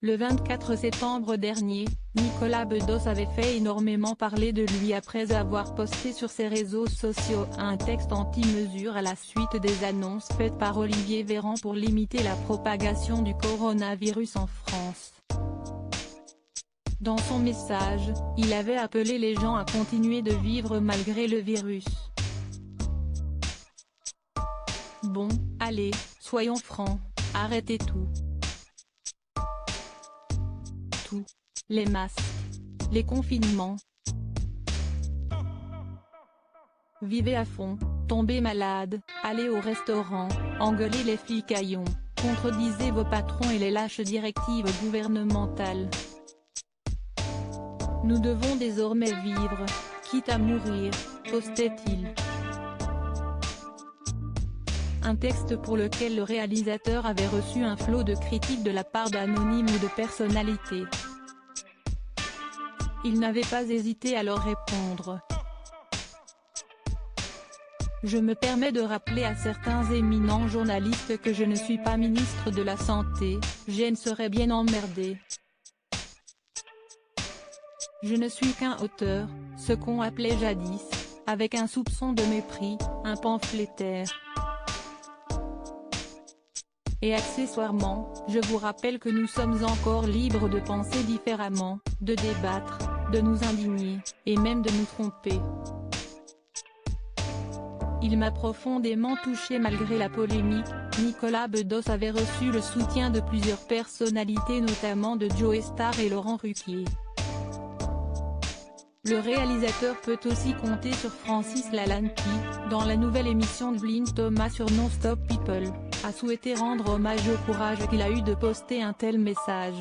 Le 24 septembre dernier, Nicolas Bedos avait fait énormément parler de lui après avoir posté sur ses réseaux sociaux un texte anti-mesure à la suite des annonces faites par Olivier Véran pour limiter la propagation du coronavirus en France. Dans son message, il avait appelé les gens à continuer de vivre malgré le virus. Bon, allez, soyons francs, arrêtez tout. Les masques, les confinements. Vivez à fond, tombez malade, allez au restaurant, engueulez les filles caillons, contredisez vos patrons et les lâches directives gouvernementales. Nous devons désormais vivre, quitte à mourir, postait-il. Un texte pour lequel le réalisateur avait reçu un flot de critiques de la part d'anonymes ou de personnalités. Il n'avait pas hésité à leur répondre. Je me permets de rappeler à certains éminents journalistes que je ne suis pas ministre de la Santé, je serais bien emmerdé. Je ne suis qu'un auteur, ce qu'on appelait jadis, avec un soupçon de mépris, un pamphlétaire. Et accessoirement, je vous rappelle que nous sommes encore libres de penser différemment, de débattre, de nous indigner, et même de nous tromper. Il m'a profondément touché malgré la polémique. Nicolas Bedos avait reçu le soutien de plusieurs personnalités notamment de Joe Star et Laurent Ruquier. Le réalisateur peut aussi compter sur Francis Lalanne qui, dans la nouvelle émission de Blind Thomas sur Non-Stop People, a souhaité rendre hommage au courage qu'il a eu de poster un tel message.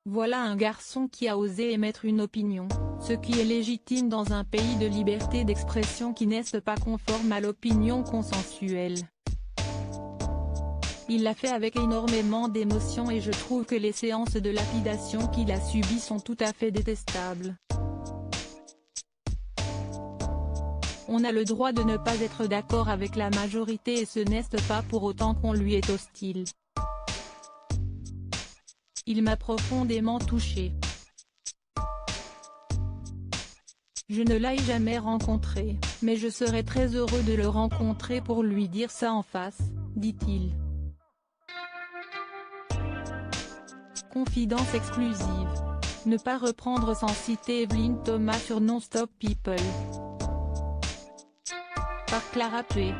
Voilà un garçon qui a osé émettre une opinion, ce qui est légitime dans un pays de liberté d'expression qui n'est pas conforme à l'opinion consensuelle. Il l'a fait avec énormément d'émotion et je trouve que les séances de lapidation qu'il a subies sont tout à fait détestables. On a le droit de ne pas être d'accord avec la majorité et ce n'est pas pour autant qu'on lui est hostile. Il m'a profondément touché. Je ne l'ai jamais rencontré, mais je serais très heureux de le rencontrer pour lui dire ça en face, dit-il. Confidence exclusive. Ne pas reprendre sans citer Evelyne Thomas sur Non-Stop People. Par Clara P.